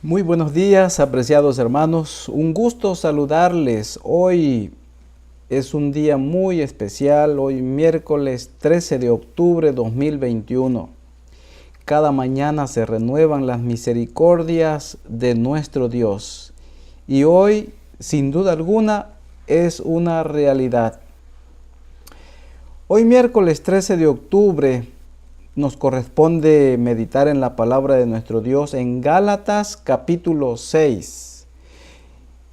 Muy buenos días, apreciados hermanos. Un gusto saludarles. Hoy es un día muy especial, hoy miércoles 13 de octubre 2021. Cada mañana se renuevan las misericordias de nuestro Dios. Y hoy, sin duda alguna, es una realidad. Hoy miércoles 13 de octubre nos corresponde meditar en la palabra de nuestro Dios en Gálatas capítulo 6.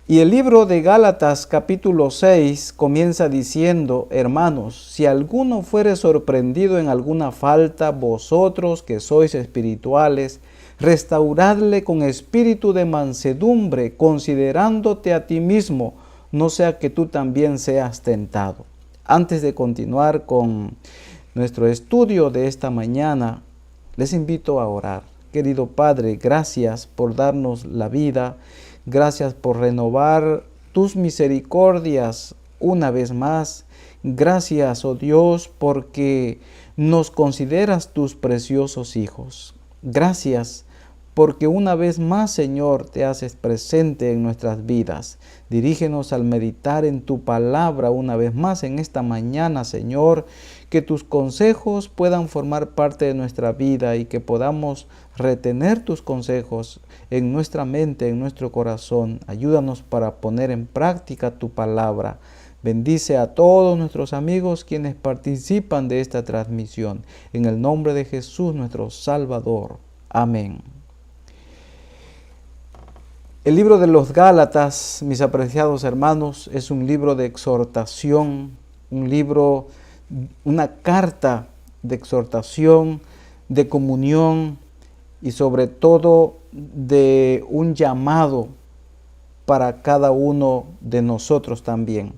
Y el libro de Gálatas capítulo 6 comienza diciendo: hermanos, si alguno fuere sorprendido en alguna falta, vosotros que sois espirituales, restauradle con espíritu de mansedumbre, considerándote a ti mismo, no sea que tú también seas tentado. Antes de continuar con nuestro estudio de esta mañana, les invito a orar. Querido Padre, gracias por darnos la vida, gracias por renovar tus misericordias una vez más. Gracias, oh Dios, porque nos consideras tus preciosos hijos. Gracias porque una vez más, Señor, te haces presente en nuestras vidas. Dirígenos al meditar en tu palabra una vez más en esta mañana, Señor, que tus consejos puedan formar parte de nuestra vida y que podamos retener tus consejos en nuestra mente, en nuestro corazón. Ayúdanos para poner en práctica tu palabra. Bendice a todos nuestros amigos quienes participan de esta transmisión. En el nombre de Jesús, nuestro Salvador. Amén. El libro de los Gálatas, mis apreciados hermanos, es un libro de exhortación, una carta de exhortación, de comunión y sobre todo de un llamado para cada uno de nosotros también.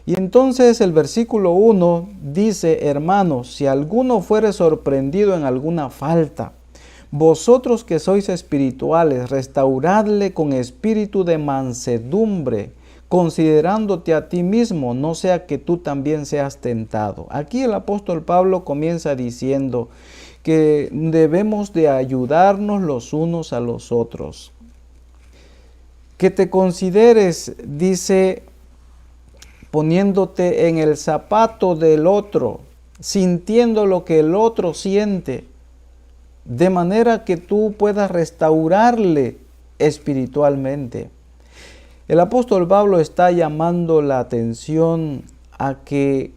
Y entonces el versículo 1 dice: hermanos, si alguno fuere sorprendido en alguna falta, vosotros que sois espirituales, restauradle con espíritu de mansedumbre, considerándote a ti mismo, no sea que tú también seas tentado. Aquí el apóstol Pablo comienza diciendo que debemos de ayudarnos los unos a los otros. Que te consideres, dice, poniéndote en el zapato del otro, sintiendo lo que el otro siente, de manera que tú puedas restaurarle espiritualmente. El apóstol Pablo está llamando la atención a que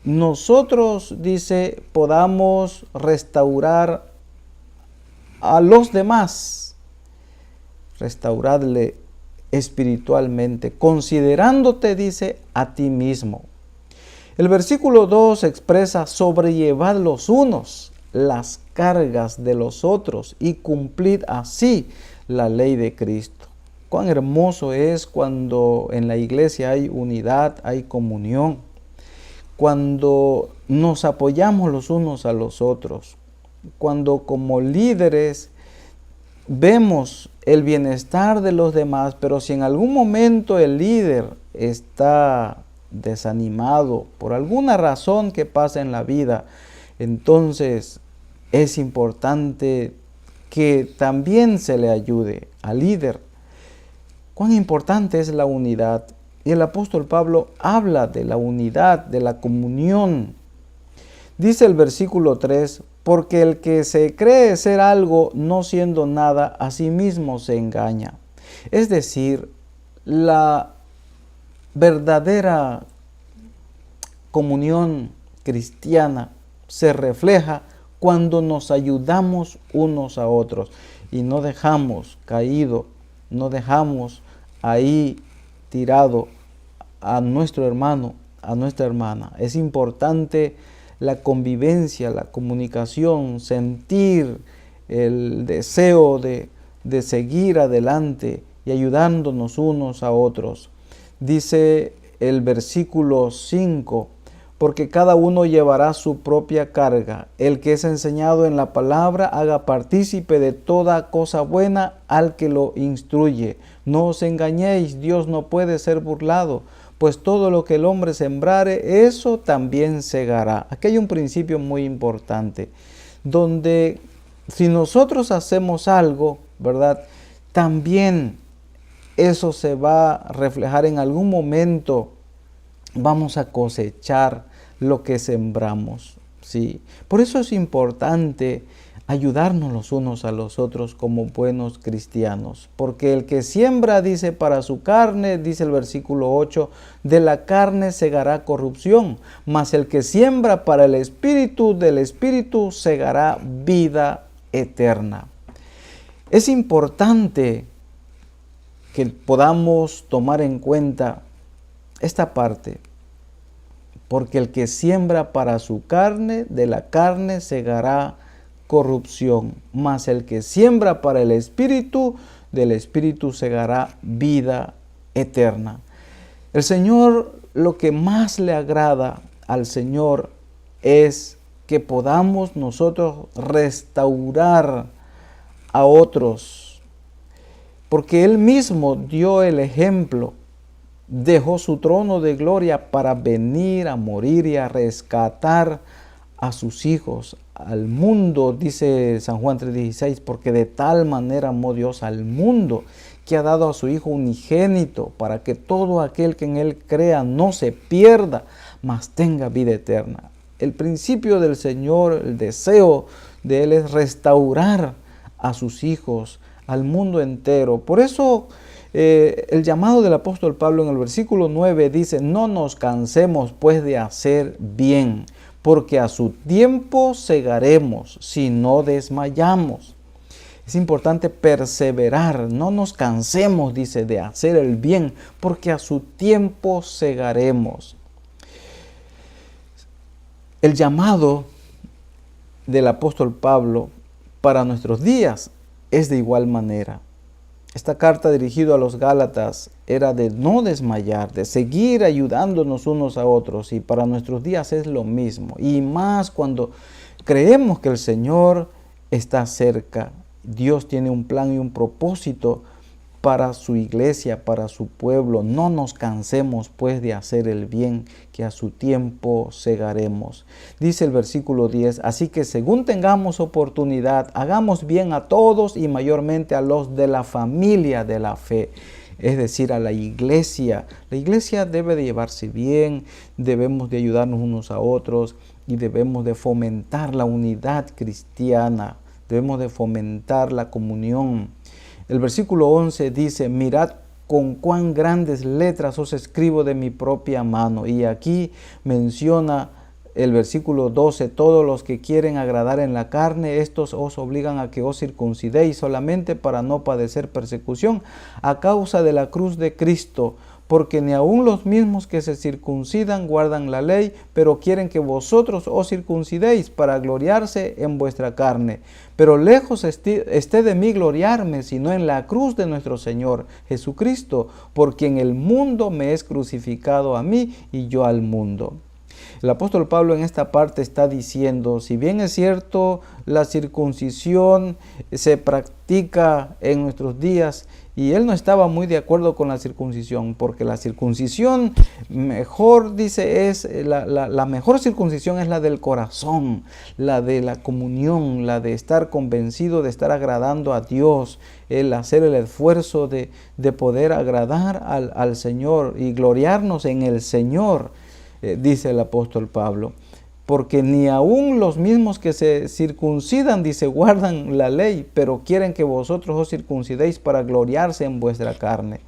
nosotros, dice, podamos restaurar a los demás, restaurarle espiritualmente, considerándote, dice, a ti mismo. El versículo 2 expresa: sobrellevad los unos las cargas de los otros y cumplid así la ley de Cristo. Cuán hermoso es cuando en la iglesia hay unidad, hay comunión, cuando nos apoyamos los unos a los otros, cuando como líderes vemos el bienestar de los demás, pero si en algún momento el líder está desanimado por alguna razón que pasa en la vida, entonces es importante que también se le ayude al líder. Cuán importante es la unidad. Y el apóstol Pablo habla de la unidad, de la comunión. Dice el versículo 3: porque el que se cree ser algo no siendo nada, a sí mismo se engaña. Es decir, la verdadera comunión cristiana se refleja cuando nos ayudamos unos a otros y no dejamos caído, no dejamos ahí tirado a nuestro hermano, a nuestra hermana. Es importante la convivencia, la comunicación, sentir el deseo de seguir adelante y ayudándonos unos a otros. Dice el versículo 5: porque cada uno llevará su propia carga. El que es enseñado en la palabra haga partícipe de toda cosa buena al que lo instruye. No os engañéis, Dios no puede ser burlado, pues todo lo que el hombre sembrare, eso también segará. Aquí hay un principio muy importante, donde si nosotros hacemos algo, ¿verdad?, también eso se va a reflejar en algún momento. Vamos a cosechar lo que sembramos, ¿sí? Por eso es importante ayudarnos los unos a los otros como buenos cristianos. Porque el que siembra, dice, para su carne, dice el versículo 8, de la carne segará corrupción, mas el que siembra para el Espíritu, del Espíritu segará vida eterna. Es importante que podamos tomar en cuenta esta parte, porque el que siembra para su carne, de la carne segará corrupción, mas el que siembra para el Espíritu, del Espíritu segará vida eterna. El Señor, lo que más le agrada al Señor es que podamos nosotros restaurar a otros, porque Él mismo dio el ejemplo, dejó su trono de gloria para venir a morir y a rescatar a sus hijos, al mundo, dice San Juan 3:16, porque de tal manera amó Dios al mundo, que ha dado a su Hijo unigénito, para que todo aquel que en Él crea no se pierda, mas tenga vida eterna. El principio del Señor, el deseo de Él es restaurar a sus hijos, al mundo entero. Por eso el llamado del apóstol Pablo en el versículo 9 dice: no nos cansemos pues de hacer bien, porque a su tiempo segaremos si no desmayamos. Es importante perseverar, no nos cansemos, dice, de hacer el bien, porque a su tiempo segaremos. El llamado del apóstol Pablo para nuestros días es de igual manera. Esta carta dirigida a los Gálatas era de no desmayar, de seguir ayudándonos unos a otros, y para nuestros días es lo mismo, y más cuando creemos que el Señor está cerca. Dios tiene un plan y un propósito para su iglesia, para su pueblo. No nos cansemos pues de hacer el bien, que a su tiempo segaremos. Dice el versículo 10, así que según tengamos oportunidad, hagamos bien a todos y mayormente a los de la familia de la fe, es decir, a la iglesia. La iglesia debe de llevarse bien, debemos de ayudarnos unos a otros y debemos de fomentar la unidad cristiana, debemos de fomentar la comunión. El versículo 11 dice, mirad con cuán grandes letras os escribo de mi propia mano. Y aquí menciona el versículo 12, todos los que quieren agradar en la carne, estos os obligan a que os circuncidéis solamente para no padecer persecución a causa de la cruz de Cristo. Porque ni aun los mismos que se circuncidan guardan la ley, pero quieren que vosotros os circuncidéis para gloriarse en vuestra carne. Pero lejos esté de mí gloriarme, sino en la cruz de nuestro Señor Jesucristo, por quien el mundo me es crucificado a mí y yo al mundo. El apóstol Pablo en esta parte está diciendo, si bien es cierto, la circuncisión se practica en nuestros días, y él no estaba muy de acuerdo con la circuncisión, porque la circuncisión mejor, dice, es la mejor circuncisión es la del corazón, la de la comunión, la de estar convencido de estar agradando a Dios, el hacer el esfuerzo de poder agradar al Señor y gloriarnos en el Señor, dice el apóstol Pablo. Porque ni aun los mismos que se circuncidan, dice, guardan la ley, pero quieren que vosotros os circuncidéis para gloriarse en vuestra carne.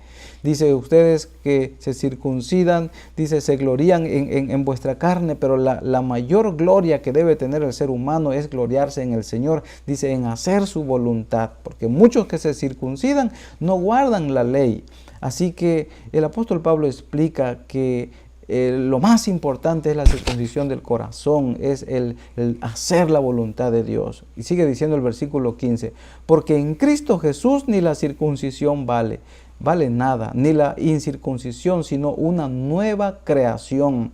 Dice, ustedes que se circuncidan, dice, se glorían en vuestra carne, pero la mayor gloria que debe tener el ser humano es gloriarse en el Señor, dice, en hacer su voluntad, porque muchos que se circuncidan no guardan la ley. Así que el apóstol Pablo explica que lo más importante es la circuncisión del corazón, es el hacer la voluntad de Dios. Y sigue diciendo el versículo 15, porque en Cristo Jesús ni la circuncisión vale nada, ni la incircuncisión, sino una nueva creación.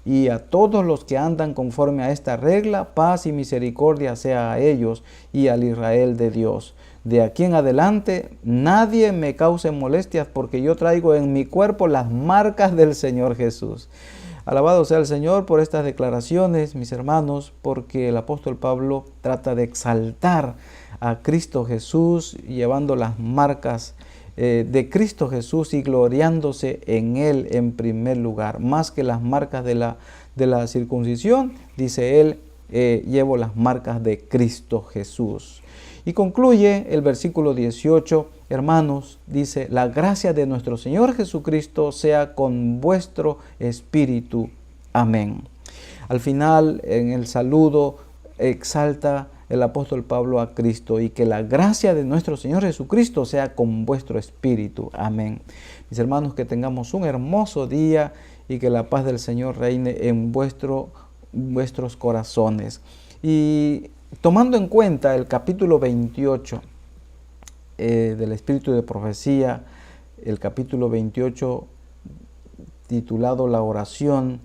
Y a todos los que andan conforme a esta regla, paz y misericordia sea a ellos y al Israel de Dios. De aquí en adelante nadie me cause molestias, porque yo traigo en mi cuerpo las marcas del Señor Jesús. Alabado sea el Señor por estas declaraciones, mis hermanos, porque el apóstol Pablo trata de exaltar a Cristo Jesús, llevando las marcas de Cristo Jesús y gloriándose en Él en primer lugar, más que las marcas de la circuncisión, dice él, llevo las marcas de Cristo Jesús. Y concluye el versículo 18, hermanos, dice, la gracia de nuestro Señor Jesucristo sea con vuestro espíritu. Amén. Al final, en el saludo, exalta el apóstol Pablo a Cristo, y que la gracia de nuestro Señor Jesucristo sea con vuestro espíritu. Amén. Mis hermanos, que tengamos un hermoso día y que la paz del Señor reine en vuestros corazones. Y tomando en cuenta el capítulo 28 del Espíritu de Profecía, el capítulo 28 titulado La Oración,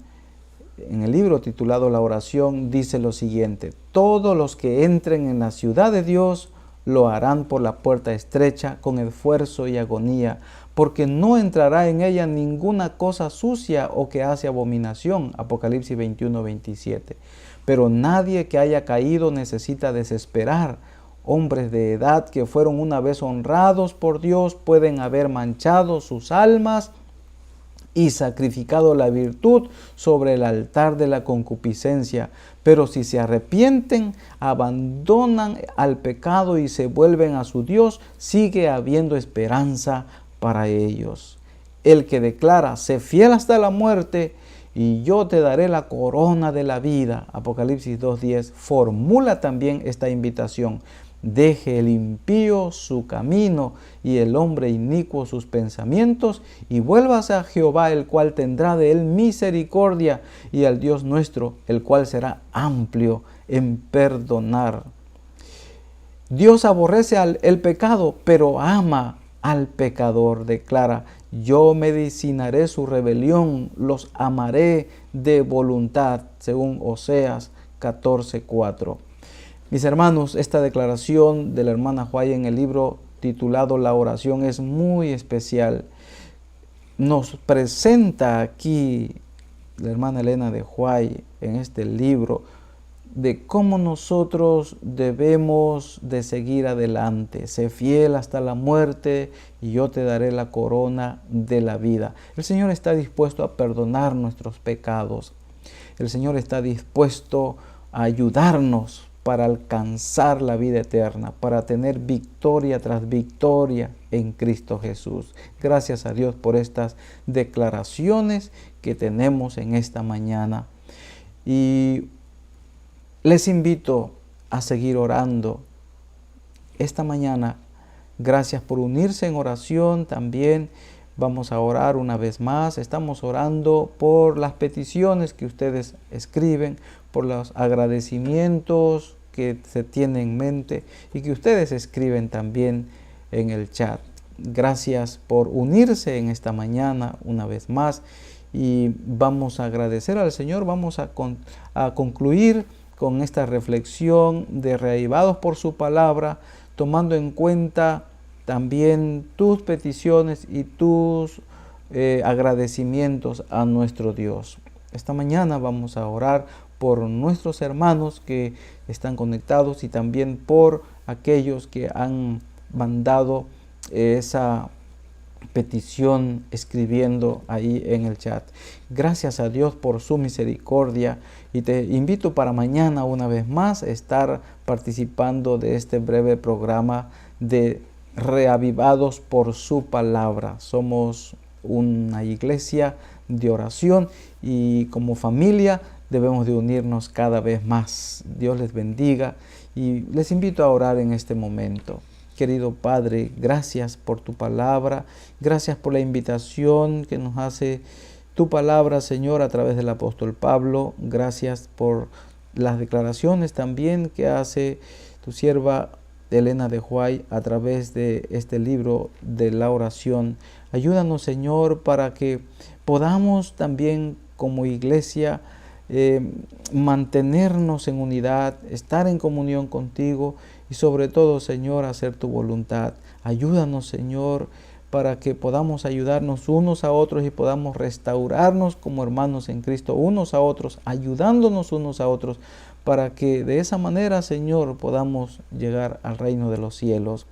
en el libro titulado La Oración, dice lo siguiente: todos los que entren en la ciudad de Dios lo harán por la puerta estrecha, con esfuerzo y agonía, porque no entrará en ella ninguna cosa sucia o que hace abominación. Apocalipsis 21, 27. Pero nadie que haya caído necesita desesperar. Hombres de edad que fueron una vez honrados por Dios pueden haber manchado sus almas y sacrificado la virtud sobre el altar de la concupiscencia. Pero si se arrepienten, abandonan al pecado y se vuelven a su Dios, sigue habiendo esperanza para ellos. El que declara, sé fiel hasta la muerte, y yo te daré la corona de la vida. Apocalipsis 2:10 formula también esta invitación. Deje el impío su camino y el hombre inicuo sus pensamientos, y vuélvase a Jehová, el cual tendrá de él misericordia, y al Dios nuestro, el cual será amplio en perdonar. Dios aborrece el pecado, pero ama al pecador. Declara, yo medicinaré su rebelión, los amaré de voluntad, según Oseas 14:4. Mis hermanos, esta declaración de la hermana Huay en el libro titulado La Oración es muy especial. Nos presenta aquí la hermana Elena de Huay en este libro de cómo nosotros debemos de seguir adelante. Sé fiel hasta la muerte y yo te daré la corona de la vida. El Señor está dispuesto a perdonar nuestros pecados. El Señor está dispuesto a ayudarnos para alcanzar la vida eterna, para tener victoria tras victoria en Cristo Jesús. Gracias a Dios por estas declaraciones que tenemos en esta mañana. Y les invito a seguir orando esta mañana. Gracias por unirse en oración también. Vamos a orar una vez más. Estamos orando por las peticiones que ustedes escriben, por los agradecimientos que se tienen en mente y que ustedes escriben también en el chat. Gracias por unirse en esta mañana una vez más, y vamos a agradecer al Señor. Vamos a concluir con esta reflexión de Reavivados por su palabra, tomando en cuenta también tus peticiones y tus agradecimientos a nuestro Dios. Esta mañana vamos a orar por nuestros hermanos que están conectados y también por aquellos que han mandado esa petición escribiendo ahí en el chat. Gracias a Dios por su misericordia, y te invito para mañana una vez más a estar participando de este breve programa de Reavivados por su palabra. Somos una iglesia de oración y como familia debemos de unirnos cada vez más. Dios les bendiga y les invito a orar en este momento. Querido Padre, gracias por tu palabra, gracias por la invitación que nos hace tu palabra, Señor, a través del apóstol Pablo. Gracias por las declaraciones también que hace tu sierva Elena de Huay a través de este libro de la oración. Ayúdanos, Señor, para que podamos también como iglesia mantenernos en unidad, estar en comunión contigo y sobre todo, Señor, hacer tu voluntad. Ayúdanos, Señor, para que podamos ayudarnos unos a otros y podamos restaurarnos como hermanos en Cristo unos a otros, ayudándonos unos a otros, para que de esa manera, Señor, podamos llegar al reino de los cielos.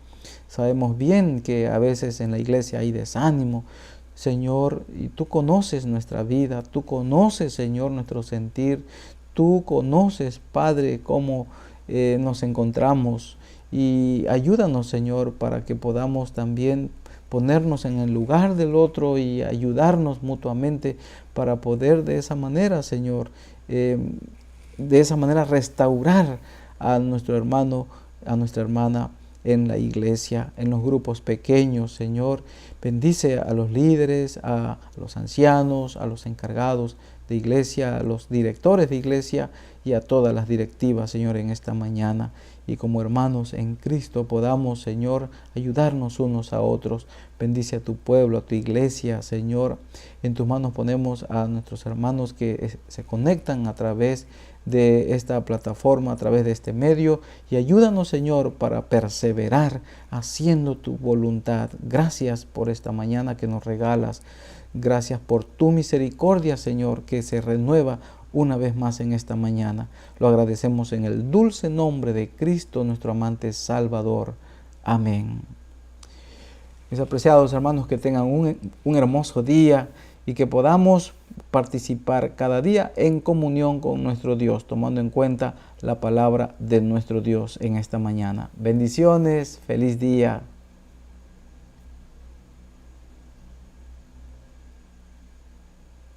Sabemos bien que a veces en la iglesia hay desánimo, Señor, y tú conoces nuestra vida, tú conoces, Señor, nuestro sentir, tú conoces, Padre, cómo nos encontramos, y ayúdanos, Señor, para que podamos también ponernos en el lugar del otro y ayudarnos mutuamente para poder de esa manera, Señor, de esa manera restaurar a nuestro hermano, a nuestra hermana en la iglesia, en los grupos pequeños, Señor. Bendice a los líderes, a los ancianos, a los encargados de iglesia, a los directores de iglesia y a todas las directivas, Señor, en esta mañana. Y como hermanos en Cristo podamos, Señor, ayudarnos unos a otros. Bendice a tu pueblo, a tu iglesia, Señor. En tus manos ponemos a nuestros hermanos que se conectan a través de esta plataforma, a través de este medio, y ayúdanos, Señor, para perseverar haciendo tu voluntad. Gracias por esta mañana que nos regalas. Gracias por tu misericordia, Señor, que se renueva una vez más en esta mañana. Lo agradecemos en el dulce nombre de Cristo, nuestro amante Salvador. Amén. Mis apreciados hermanos, que tengan un hermoso día y que podamos participar cada día en comunión con nuestro Dios, tomando en cuenta la palabra de nuestro Dios en esta mañana. Bendiciones, feliz día.